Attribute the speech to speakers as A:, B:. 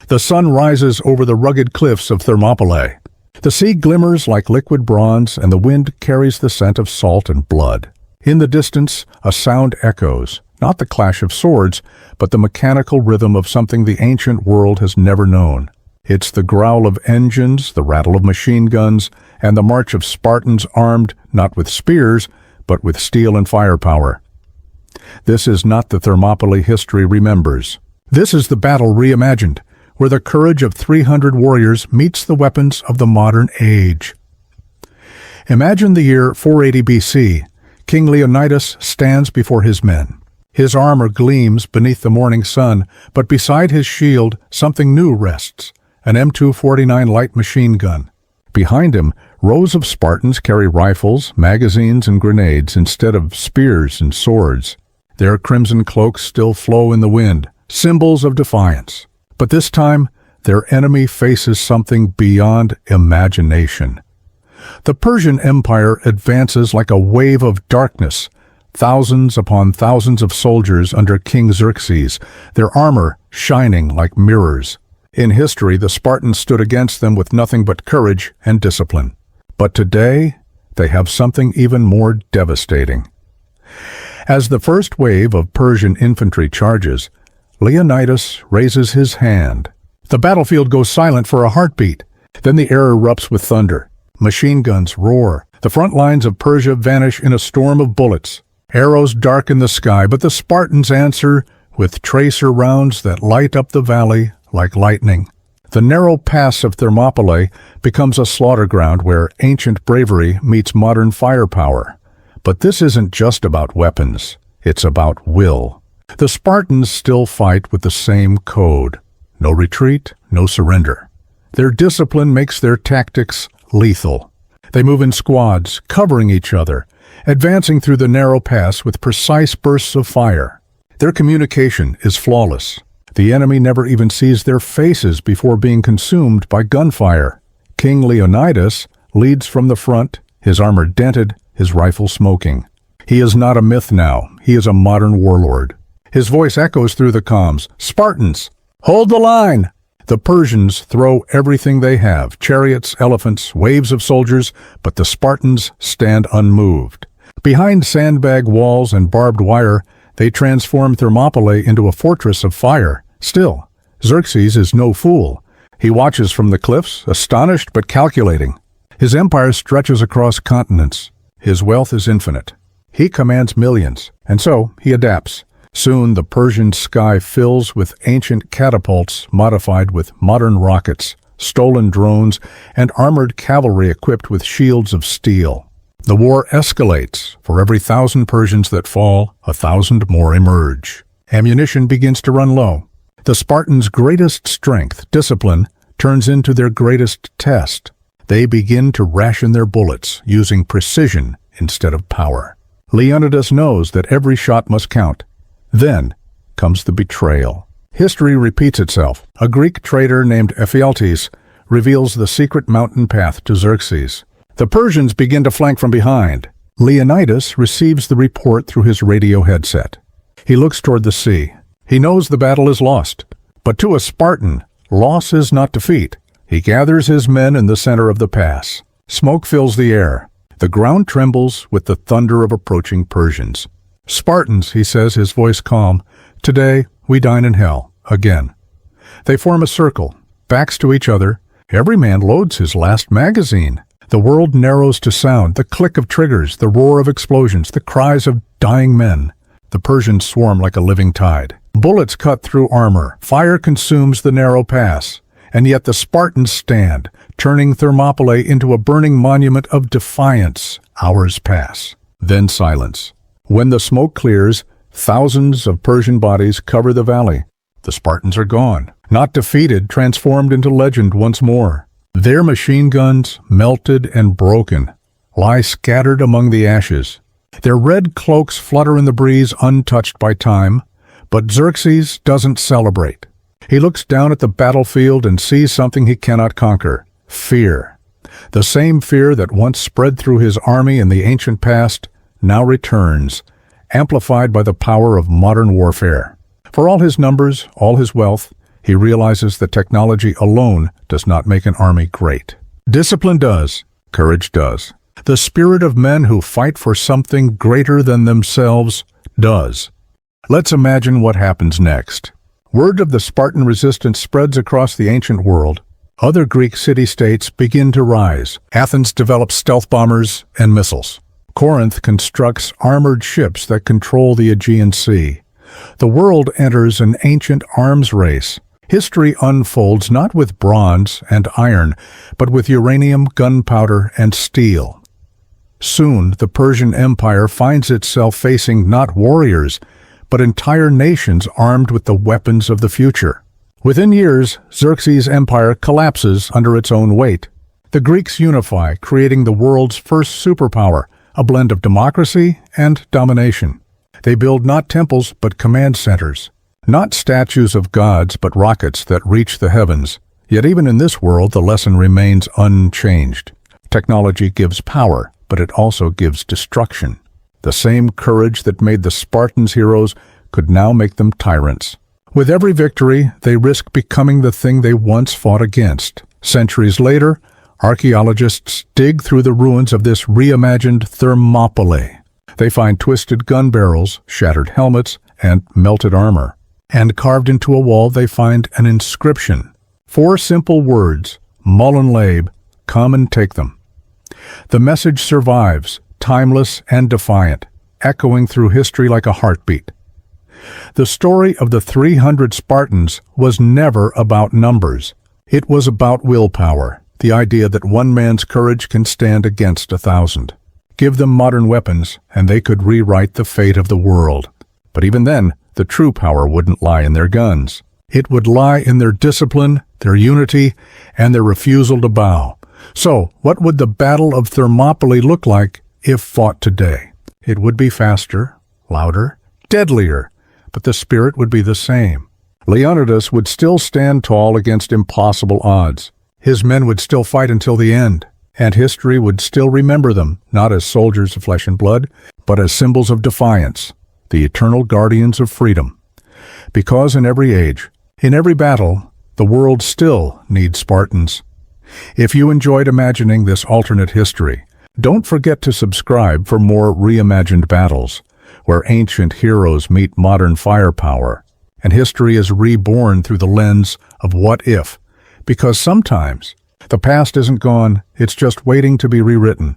A: The sun rises over the rugged cliffs of Thermopylae. The sea glimmers like liquid bronze, and the wind carries the scent of salt and blood. In the distance, a sound echoes, not the clash of swords, but the mechanical rhythm of something the ancient world has never known. It's the growl of engines, the rattle of machine guns, and the march of Spartans armed not with spears, but with steel and firepower. This is not the Thermopylae history remembers. This is the battle reimagined, where the courage of 300 warriors meets the weapons of the modern age. Imagine the year 480 BC. King Leonidas stands before his men. His armor gleams beneath the morning sun, but beside his shield something new rests, an M249 light machine gun. Behind him, rows of Spartans carry rifles, magazines, and grenades instead of spears and swords. Their crimson cloaks still flow in the wind, symbols of defiance. But this time, their enemy faces something beyond imagination. The Persian Empire advances like a wave of darkness, thousands upon thousands of soldiers under King Xerxes, their armor shining like mirrors. In history, the Spartans stood against them with nothing but courage and discipline. But today, they have something even more devastating. As the first wave of Persian infantry charges, Leonidas raises his hand. The battlefield goes silent for a heartbeat. Then the air erupts with thunder. Machine guns roar. The front lines of Persia vanish in a storm of bullets. Arrows darken the sky, but the Spartans answer with tracer rounds that light up the valley like lightning. The narrow pass of Thermopylae becomes a slaughter ground where ancient bravery meets modern firepower. But this isn't just about weapons. It's about will. The Spartans still fight with the same code. No retreat, no surrender. Their discipline makes their tactics lethal. They move in squads, covering each other, advancing through the narrow pass with precise bursts of fire. Their communication is flawless. The enemy never even sees their faces before being consumed by gunfire. King Leonidas leads from the front, his armor dented, his rifle smoking. He is not a myth now. He is a modern warlord. His voice echoes through the comms. Spartans, hold the line! The Persians throw everything they have, chariots, elephants, waves of soldiers, but the Spartans stand unmoved. Behind sandbag walls and barbed wire, they transform Thermopylae into a fortress of fire. Still, Xerxes is no fool. He watches from the cliffs, astonished but calculating. His empire stretches across continents. His wealth is infinite. He commands millions, and so he adapts. Soon the Persian sky fills with ancient catapults modified with modern rockets, stolen drones, and armored cavalry equipped with shields of steel. The war escalates. For every 1,000 Persians that fall, 1,000 more emerge. Ammunition begins to run low. The Spartans' greatest strength, discipline, turns into their greatest test. They begin to ration their bullets, using precision instead of power. Leonidas knows that every shot must count. Then comes the betrayal. History repeats itself. A Greek traitor named Ephialtes reveals the secret mountain path to Xerxes. The Persians begin to flank from behind. Leonidas receives the report through his radio headset. He looks toward the sea. He knows the battle is lost. But to a Spartan, loss is not defeat. He gathers his men in the center of the pass. Smoke fills the air. The ground trembles with the thunder of approaching Persians. Spartans, he says, his voice calm, today we dine in hell, again. They form a circle, backs to each other. Every man loads his last magazine. The world narrows to sound, the click of triggers, the roar of explosions, the cries of dying men. The Persians swarm like a living tide. Bullets cut through armor. Fire consumes the narrow pass. And yet the Spartans stand, turning Thermopylae into a burning monument of defiance. Hours pass. Then silence. When the smoke clears, thousands of Persian bodies cover the valley. The Spartans are gone. Not defeated, transformed into legend once more. Their machine guns, melted and broken, lie scattered among the ashes. Their red cloaks flutter in the breeze untouched by time. But Xerxes doesn't celebrate. He looks down at the battlefield and sees something he cannot conquer. Fear. The same fear that once spread through his army in the ancient past now returns, amplified by the power of modern warfare. For all his numbers, all his wealth, He realizes that technology alone does not make an army great. Discipline does. Courage does. The spirit of men who fight for something greater than themselves does. Let's imagine what happens next. Word of the Spartan resistance spreads across the ancient world. Other Greek city-states begin to rise. Athens develops stealth bombers and missiles. Corinth constructs armored ships that control the Aegean Sea. The world enters an ancient arms race. History unfolds not with bronze and iron, but with uranium, gunpowder, and steel. Soon, the Persian Empire finds itself facing not warriors, but entire nations armed with the weapons of the future. Within years, Xerxes' empire collapses under its own weight. The Greeks unify, creating the world's first superpower, a blend of democracy and domination. They build not temples, but command centers. Not statues of gods, but rockets that reach the heavens. Yet even in this world, the lesson remains unchanged. Technology gives power, but it also gives destruction. The same courage that made the Spartans heroes could now make them tyrants. With every victory, they risk becoming the thing they once fought against. Centuries later, archaeologists dig through the ruins of this reimagined Thermopylae. They find twisted gun barrels, shattered helmets, and melted armor. And carved into a wall, they find an inscription. 4 simple words, Mullen Lab, come and take them. The message survives, timeless and defiant, echoing through history like a heartbeat. The story of the 300 Spartans was never about numbers. It was about willpower, the idea that one man's courage can stand against 1,000. Give them modern weapons, and they could rewrite the fate of the world. But even then, the true power wouldn't lie in their guns. It would lie in their discipline, their unity, and their refusal to bow. So, what would the Battle of Thermopylae look like if fought today? It would be faster, louder, deadlier, but the spirit would be the same. Leonidas would still stand tall against impossible odds. His men would still fight until the end, and history would still remember them, not as soldiers of flesh and blood, but as symbols of defiance, the eternal guardians of freedom. Because in every age, in every battle, the world still needs Spartans. If you enjoyed imagining this alternate history, don't forget to subscribe for more reimagined battles, where ancient heroes meet modern firepower, and history is reborn through the lens of what if, because sometimes the past isn't gone, it's just waiting to be rewritten.